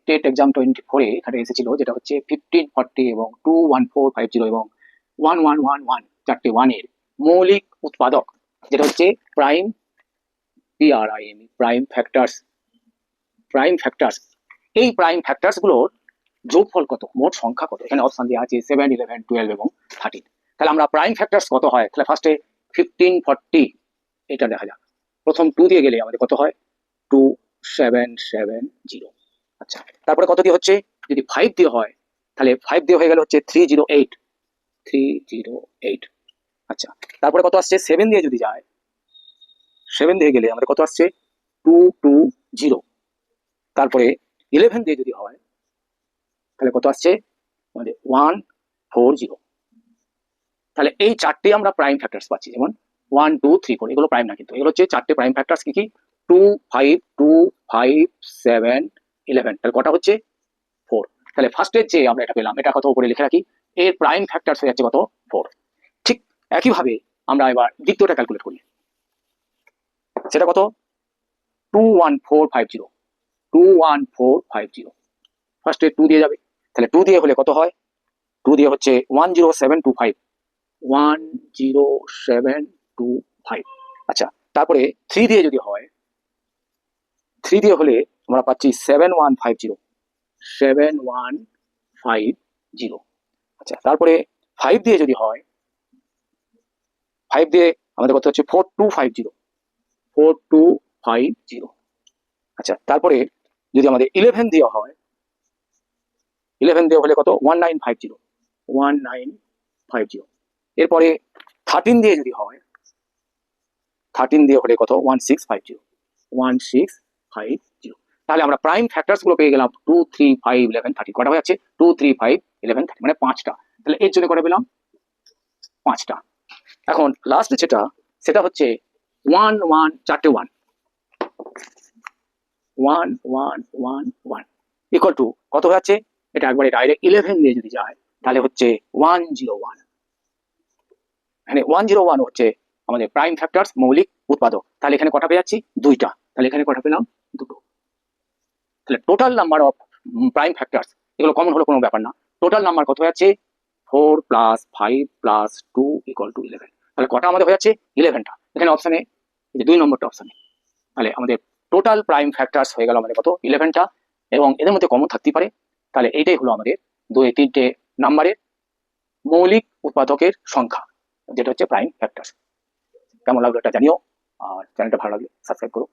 TET exam 24 এখানে এসেছিল, যেটা হচ্ছে 1540 এবং 21450 এবং 1111 চারটে ওয়ানের মৌলিক উৎপাদক, যেটা হচ্ছে প্রাইম PRIM প্রাইম ফ্যাক্টরস। এই প্রাইম ফ্যাক্টরস গুলোর যোগফল কত, মোট সংখ্যা কত। এখানে অপশন দেওয়া আছে 7, 11, 12 এবং 13। তাহলে আমরা প্রাইম ফ্যাক্টরস কত হয়, তাহলে ফার্স্টে 1540 এটা দেখা যাক। প্রথম 2 দিয়ে গেলে আমাদের কত হয়, 2770। আচ্ছা, তারপরে কত দিয়ে হচ্ছে, যদি 5 দিয়ে হয় তাহলে 5 দিয়ে হয়ে গেল হচ্ছে 308। আচ্ছা, তারপরে কত আসছে, 7 দিয়ে যদি যায়, 7 দিয়ে গেলে আমাদের কত আসছে, 220। তারপরে 11 দিয়ে যদি হয় তাহলে কত আসছে আমাদের 140। তাহলে এই চারটে আমরা প্রাইম ফ্যাক্টরস পাচ্ছি, যেমন 1, 2, 3, 4 এগুলো প্রাইম না, কিন্তু এগুলো হচ্ছে চারটে প্রাইম ফ্যাক্টরস। কি কি, 2, 5, 2, 5, 7, 11। তাহলে কটা হচ্ছে, 4। তাহলে ফার্স্টের যে আমরা এটা পেলাম, এটা কত উপরে লিখে রাখি, এর প্রাইম ফ্যাক্টরস হয়ে যাচ্ছে কত, 4। ঠিক একইভাবে আমরা এবার দ্বিতীয়টা ক্যালকুলেট করি, সেটা কত, 21450। 21450 ফার্স্টে 2 দিয়ে যাবে, তাহলে 2 দিয়ে হলে কত হয়, 2 দিয়ে হচ্ছে 10725। 10725। আচ্ছা, তারপরে 3 দিয়ে যদি হয়, 3 দিয়ে হলে আমরা পাচ্ছি 7150। 7150। আচ্ছা, তারপরে 5 দিয়ে যদি হয়, 5 দিয়ে আমাদের কত হচ্ছে 4250। 4250। আচ্ছা, তারপরে যদি আমাদের 11 দিয়ে হয়, 11 দিয়ে হলে কত, 1950। 1950। এরপরে 13 দিয়ে যদি হয়, 13 দিয়ে হলে কত, 1650। 1650। তাহলে আমরা প্রাইম ফ্যাক্টরস গুলো পেয়ে গেলাম 2, 3, 5, 11, 13। কটা হয়ে যাচ্ছে, 2, 3, 5, 11, 13, মানে 5টা। তাহলে এর জন্য কটা পেলাম, 5টা। এখন লাস্ট যেটা, সেটা হচ্ছে 1, 1, চারটে 1, 1, 1, 1, 1 ইকুয়াল টু কত হয়ে যাচ্ছে, এটা একবারে ডাইরেক্ট 11 দিয়ে যদি যায় তাহলে হচ্ছে 101। এখানে 101 হচ্ছে আমাদের প্রাইম ফ্যাক্টরস, মৌলিক উৎপাদক। তাহলে এখানে কটা পেয়ে যাচ্ছি, 2টা। তাহলে এখানে কটা পেলাম, 2টো। তাহলে total number of prime factors, এগুলো কমন হলো কোনো ব্যাপার না। টোটাল নাম্বার কত হয়ে যাচ্ছে, 4 + 5 + 2 = 11। তাহলে কটা আমাদের হয়ে যাচ্ছে, 11টা। এখানে অপশনে, এই যে 2 নম্বরটা অপশনে, তাহলে আমাদের টোটাল প্রাইম ফ্যাক্টরস হয়ে গেল আমাদের কত, 11টা। এবং এদের মধ্যে কমন থাকতেই পারে। তাহলে এইটাই হলো আমাদের 2, 3টে নাম্বারের মৌলিক উৎপাদকের সংখ্যা, যেটা হচ্ছে প্রাইম ফ্যাক্টরস। কেমন লাগলো এটা জানিও, আর চ্যানেলটা ভালো লাগলে সাবস্ক্রাইব করো।